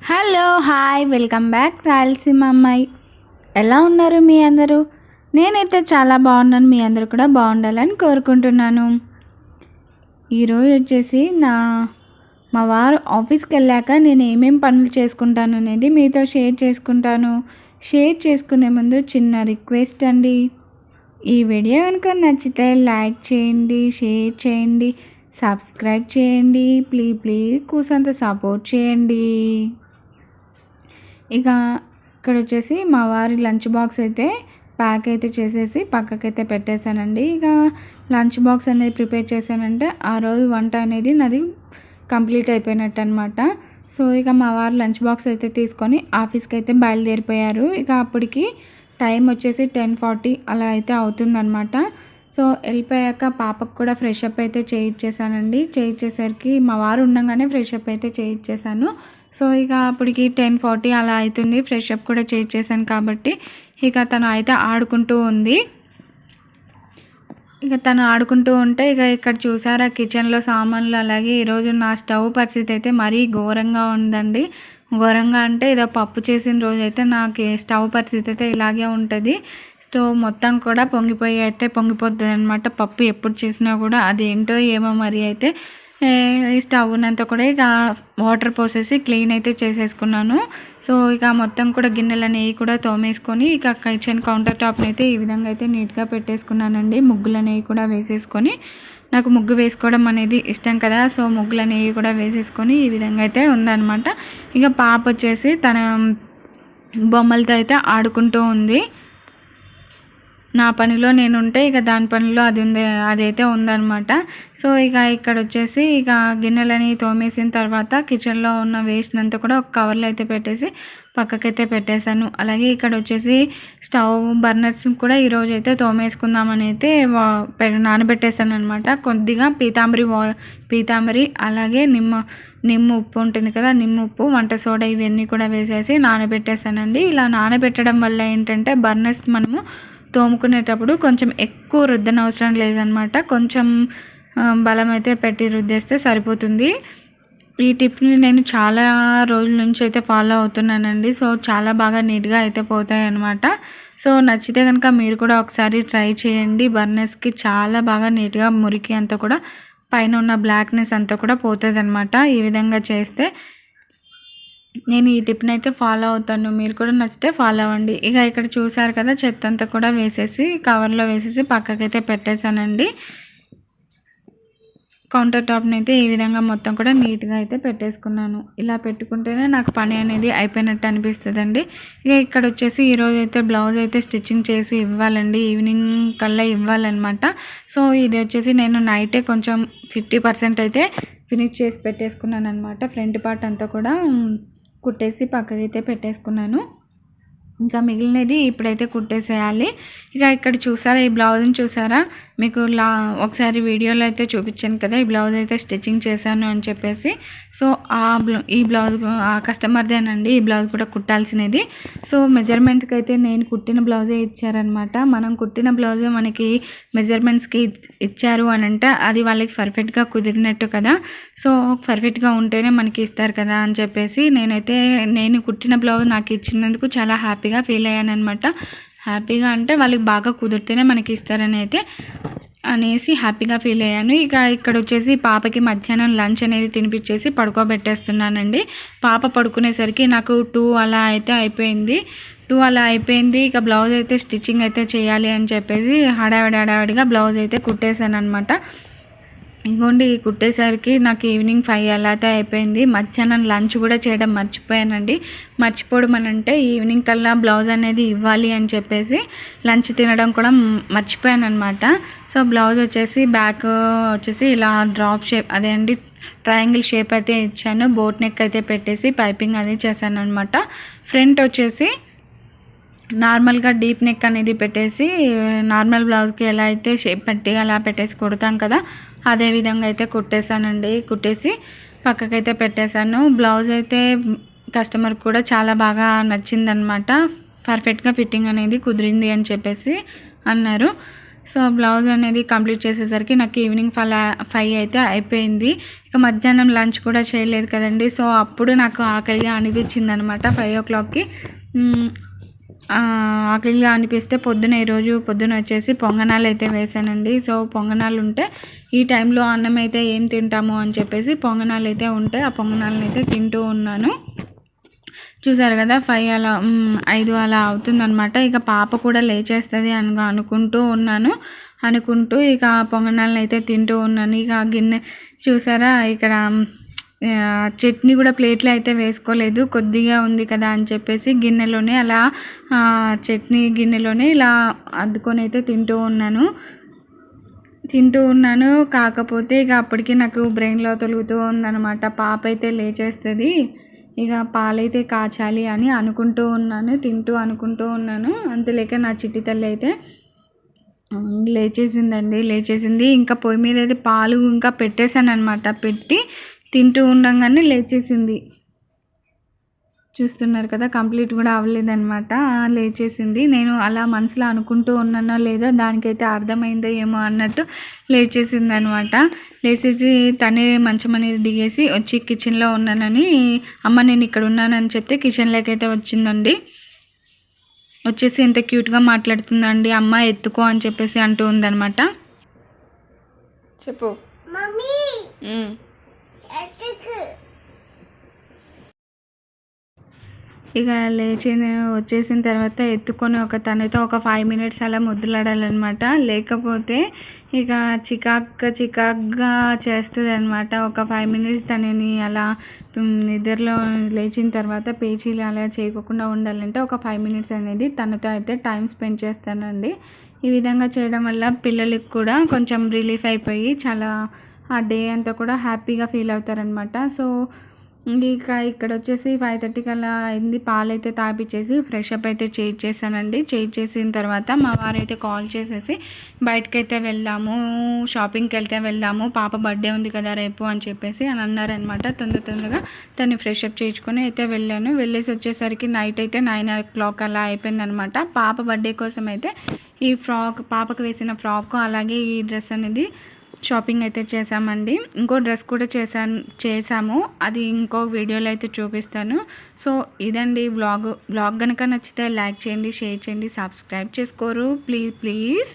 Hello hi welcome back Rayalaseema అమ్మాయి. ఎలా ఉన్నారు మీ అందరూ? నేనైతే చాలా బాగున్నాను. మీ అందరూ కూడా బాగుండాలని కోరుకుంటున్నాను. ఈరోజు వచ్చేసి మా వారు ఆఫీస్కి వెళ్ళాక నేను ఏమేమి పనులు చేసుకుంటాను అనేది మీతో షేర్ చేసుకుంటాను. షేర్ చేసుకునే ముందు చిన్న రిక్వెస్ట్ అండి, ఈ వీడియో కనుక నచ్చితే లైక్ చేయండి, షేర్ చేయండి, సబ్స్క్రైబ్ చేయండి. ప్లీజ్ కూసంత సపోర్ట్ చేయండి. ఇక ఇక్కడ వచ్చేసి మా వారి లంచ్ బాక్స్ అయితే ప్యాక్ అయితే చేసేసి పక్కకైతే పెట్టేశానండి. ఇక లంచ్ బాక్స్ అనేది ప్రిపేర్ చేశానంటే ఆ రోజు వంట అనేది నాది కంప్లీట్ అయిపోయినట్టు అనమాట. సో ఇక మా వారు లంచ్ బాక్స్ అయితే తీసుకొని ఆఫీస్కి అయితే బయలుదేరిపోయారు. ఇక అప్పటికి టైం వచ్చేసి 10:40 అలా అయితే అవుతుందన్నమాట. సో వెళ్ళిపోయాక పాపకు కూడా ఫ్రెష్ అప్ అయితే చేయించేసానండి. చేయించేసరికి మా వారు ఉండగానే ఫ్రెష్ అప్ అయితే చేయించేసాను. సో ఇక అప్పటికి 10:40 అలా అవుతుంది. ఫ్రెష్ అప్ కూడా చేయించేసాను కాబట్టి ఇక తను అయితే ఆడుకుంటూ ఉంది. ఇక తను ఆడుకుంటూ ఉంటే ఇక ఇక్కడ చూసారా కిచెన్లో సామాన్లు, అలాగే ఈరోజు నా స్టవ్ పరిస్థితి అయితే మరీ ఘోరంగా ఉందండి. ఘోరంగా అంటే ఏదో పప్పు చేసిన రోజు అయితే నాకు స్టవ్ పరిస్థితి అయితే ఇలాగే ఉంటుంది. స్టవ్ మొత్తం కూడా పొంగిపోతుంది అనమాట. పప్పు ఎప్పుడు చేసినా కూడా అదేంటో ఏమో మరి అయితే ఈ స్టవ్నంతా కూడా ఇక వాటర్ పోసేసి క్లీన్ అయితే చేసేసుకున్నాను. సో ఇక మొత్తం కూడా గిన్నెలు అనేవి కూడా తోమేసుకొని ఇక కిచెన్ కౌంటర్ టాప్ని అయితే ఈ విధంగా అయితే నీట్గా పెట్టేసుకున్నానండి. ముగ్గులు అనేవి కూడా వేసేసుకొని, నాకు ముగ్గు వేసుకోవడం అనేది ఇష్టం కదా, సో ముగ్గులు అనేవి కూడా వేసేసుకొని ఈ విధంగా అయితే ఉందన్నమాట. ఇక పాప వచ్చేసి తన బొమ్మలతో అయితే ఆడుకుంటూ ఉంది. నా పనిలో నేను ఉంటే ఇక దాని పనిలో అదైతే ఉందన్నమాట. సో ఇక ఇక్కడ వచ్చేసి ఇక గిన్నెలని తోమేసిన తర్వాత కిచెన్లో ఉన్న వేస్ట్ అంతా కూడా ఒక కవర్లో అయితే పెట్టేసి పక్కకైతే పెట్టేశాను. అలాగే ఇక్కడ వచ్చేసి స్టవ్ బర్నర్స్ కూడా ఈరోజు అయితే తోమేసుకుందామని అయితే నానబెట్టేశాను అనమాట. కొద్దిగా పీతాంబరి అలాగే నిమ్మ ఉప్పు ఉంటుంది కదా, నిమ్మ ఉప్పు, వంట సోడా ఇవన్నీ కూడా వేసేసి నానబెట్టేశానండి. ఇలా నానబెట్టడం వల్ల ఏంటంటే బర్నర్స్ మనము తోముకునేటప్పుడు కొంచెం ఎక్కువ రుద్దనవసరం లేదనమాట. కొంచెం బలం అయితే పెట్టి రుద్దేస్తే సరిపోతుంది. ఈ టిప్ని నేను చాలా రోజుల నుంచి అయితే ఫాలో అవుతున్నానండి. సో చాలా బాగా నీట్గా అయితే పోతాయి అన్నమాట. సో నచ్చితే కనుక మీరు కూడా ఒకసారి ట్రై చేయండి. బర్నర్స్కి చాలా బాగా నీట్గా మురికి అంతా కూడా పైన ఉన్న బ్లాక్నెస్ అంతా కూడా పోతుంది అనమాట. ఈ విధంగా చేస్తే నేను ఈ టిప్ని అయితే ఫాలో అవుతాను. మీరు కూడా నచ్చితే ఫాలో అవ్వండి. ఇక ఇక్కడ చూసారు కదా, చెత్త అంతా కూడా వేసేసి కవర్లో వేసేసి పక్కకైతే పెట్టేశానండి. కౌంటర్ టాప్ని అయితే ఈ విధంగా మొత్తం కూడా నీట్గా అయితే పెట్టేసుకున్నాను. ఇలా పెట్టుకుంటేనే నాకు పని అనేది అయిపోయినట్టు అనిపిస్తుందండి. ఇక ఇక్కడ వచ్చేసి ఈరోజు అయితే బ్లౌజ్ అయితే స్టిచ్చింగ్ చేసి ఇవ్వాలండి. ఈవినింగ్ కల్లా ఇవ్వాలన్నమాట. సో ఇది వచ్చేసి నేను నైటే కొంచెం 50% అయితే ఫినిష్ చేసి పెట్టేసుకున్నాను అనమాట. ఫ్రంట్ పార్ట్ అంతా కూడా కుట్టేసి పక్కకైతే పెట్టేసుకున్నాను. ఇంకా మిగిలినది ఇప్పుడైతే కుట్టేసేయాలి. ఇక ఇక్కడ చూసారా, ఈ బ్లౌజ్ని చూసారా, మీకు ఒకసారి వీడియోలో అయితే చూపించాను కదా ఈ బ్లౌజ్ అయితే స్టిచ్చింగ్ చేశాను అని చెప్పేసి. సో ఈ బ్లౌజ్ ఆ కస్టమర్దేనండి. ఈ బ్లౌజ్ కూడా కుట్టాల్సినది. సో మెజర్మెంట్కి అయితే నేను కుట్టిన బ్లౌజే ఇచ్చారనమాట. మనం కుట్టిన బ్లౌజే మనకి మెజర్మెంట్స్కి ఇచ్చారు అని అంటే అది వాళ్ళకి పర్ఫెక్ట్గా కుదిరినట్టు కదా. సో పర్ఫెక్ట్గా ఉంటేనే మనకి ఇస్తారు కదా అని చెప్పేసి నేను కుట్టిన బ్లౌజ్ నాకు ఇచ్చినందుకు చాలా హ్యాపీగా ఫీల్ అయ్యాను అనమాట. హ్యాపీగా అంటే వాళ్ళకి బాగా కుదిరితేనే మనకి ఇస్తారని అయితే అనేసి హ్యాపీగా ఫీల్ అయ్యాను. ఇక ఇక్కడ వచ్చేసి పాపకి మధ్యాహ్నం లంచ్ అనేది తినిపించేసి పడుకోబెట్టేస్తున్నానండి. పాప పడుకునేసరికి నాకు 2 అలా అయితే అయిపోయింది. ఇక బ్లౌజ్ అయితే స్టిచ్చింగ్ అయితే చేయాలి అని చెప్పేసి హడావిడిగా బ్లౌజ్ అయితే కుట్టేశాను అనమాట. ఇంకోండి కుట్టేసరికి నాకు ఈవినింగ్ 5 అలా అయితే అయిపోయింది. మధ్యాహ్నం లంచ్ కూడా చేయడం మర్చిపోయానండి. మర్చిపోవడం అని అంటే ఈవినింగ్ కల్లా బ్లౌజ్ అనేది ఇవ్వాలి అని చెప్పేసి లంచ్ తినడం కూడా మర్చిపోయాను అనమాట. సో బ్లౌజ్ వచ్చేసి బ్యాక్ వచ్చేసి ఇలా డ్రాప్ షేప్ అదే అండి ట్రయాంగిల్ షేప్ అయితే ఇచ్చాను. బోట్ నెక్ అయితే పెట్టేసి పైపింగ్ అది చేశాను అనమాట. ఫ్రంట్ వచ్చేసి నార్మల్గా డీప్ నెక్ అనేది పెట్టేసి నార్మల్ బ్లౌజ్కి ఎలా అయితే షేప్ పెట్టి అలా పెట్టేసి కుడతాం కదా, అదే విధంగా అయితే కుట్టేశానండి. కుట్టేసి పక్కకైతే పెట్టేశాను. బ్లౌజ్ అయితే కస్టమర్కి కూడా చాలా బాగా నచ్చిందనమాట. పర్ఫెక్ట్గా ఫిట్టింగ్ అనేది కుదిరింది అని చెప్పేసి అన్నారు. సో బ్లౌజ్ అనేది కంప్లీట్ చేసేసరికి నాకు ఈవినింగ్ 5 అయితే అయిపోయింది. ఇక మధ్యాహ్నం లంచ్ కూడా చేయలేదు కదండి. సో అప్పుడు నాకు ఆకలిగా అనిపించింది అనమాట 5 o'clockకి. ఆకలిగా అనిపిస్తే ఈరోజు పొద్దున వచ్చేసి పొంగనాలు అయితే వేసానండి. సో పొంగనాలు ఉంటే ఈ టైంలో అన్నం అయితే ఏం తింటాము అని చెప్పేసి పొంగనాలు అయితే ఉంటే ఆ పొంగనాలను అయితే తింటూ ఉన్నాను. చూసారు కదా 5 అలా అవుతుందనమాట. ఇక పాప కూడా లేచేస్తుంది అనుకుంటూ ఇక పొంగనాలను అయితే తింటూ ఉన్నాను. ఇక గిన్నె చూసారా, ఇక్కడ చట్నీ కూడా ప్లేట్లో అయితే వేసుకోలేదు, కొద్దిగా ఉంది కదా అని చెప్పేసి గిన్నెలోనే అలా చట్నీ గిన్నెలోనే ఇలా అద్దుకొని అయితే తింటూ ఉన్నాను. కాకపోతే ఇక అప్పటికి నాకు బ్రెయిన్లో తొలుగుతూ ఉందన్నమాట. పాప అయితే లేచేస్తుంది, ఇక పాలైతే కాచాలి అని అనుకుంటూ ఉన్నాను. అంతలేక నా చిట్టి తల్లి అయితే లేచేసింది. ఇంకా పొయ్యి మీద అయితే పాలు ఇంకా పెట్టేశాను అనమాట. పెట్టి తింటూ ఉండగానే లేచేసింది. చూస్తున్నారు కదా, కంప్లీట్ కూడా అవ్వలేదన్నమాట. లేచేసింది. నేను అలా మనసులో అనుకుంటూ ఉన్నానో లేదో దానికైతే అర్థమైందో ఏమో అన్నట్టు లేచేసింది అనమాట. లేచేసి తనే మంచం అనేది దిగేసి వచ్చి కిచెన్లో ఉన్నానని, అమ్మ నేను ఇక్కడ ఉన్నానని చెప్తే కిచెన్లోకి అయితే వచ్చిందండి. వచ్చేసి ఎంత క్యూట్గా మాట్లాడుతుందండి. అమ్మ ఎత్తుకో అని చెప్పేసి అంటూ ఉందన్నమాట. చెప్పు మమ్మీ. ఇక వచ్చేసిన తర్వాత ఎత్తుకొని తనైతే ఒక 5 minutes అలా ముద్దులాడాలన్నమాట. లేకపోతే ఇక చికాగ్గా చేస్తుంది అనమాట. ఒక 5 minutes తనని అలా నిద్రలో లేచిన తర్వాత పేచీలు అలా చేయకుండా ఉండాలంటే ఒక 5 minutes అనేది తనతో అయితే టైం స్పెండ్ చేస్తానండి. ఈ విధంగా చేయడం వల్ల పిల్లలకి కూడా కొంచెం రిలీఫ్ అయిపోయి చాలా ఆ డే అంతా కూడా హ్యాపీగా ఫీల్ అవుతారనమాట. సో ఇక ఇక్కడ వచ్చేసి 5:30 అలా అయింది. పాలైతే తాపిచ్చేసి ఫ్రెష్ అప్ అయితే చేయించేసానండి. చేయించేసిన తర్వాత మా వారైతే కాల్ చేసేసి బయటకైతే షాపింగ్కి వెళ్దాము, పాప బర్త్డే ఉంది కదా రేపు అని చెప్పేసి అని అన్నారనమాట. తొందరగా తను ఫ్రెష్ అప్ చేయించుకొని అయితే వెళ్ళేసి వచ్చేసరికి నైట్ అయితే 9 o'clock అలా అయిపోయిందనమాట. పాప బర్త్డే కోసం అయితే ఈ పాపకు వేసిన ఫ్రాక్ అలాగే ఈ డ్రెస్ అనేది షాపింగ్ అయితే చేసామండి. ఇంకో డ్రెస్ కూడా చేసాము, అది ఇంకో వీడియోలో అయితే చూపిస్తాను. సో ఇదండి వ్లాగ్ కనుక నచ్చితే లైక్ చేయండి, షేర్ చేయండి, సబ్స్క్రైబ్ చేసుకోరు ప్లీజ్.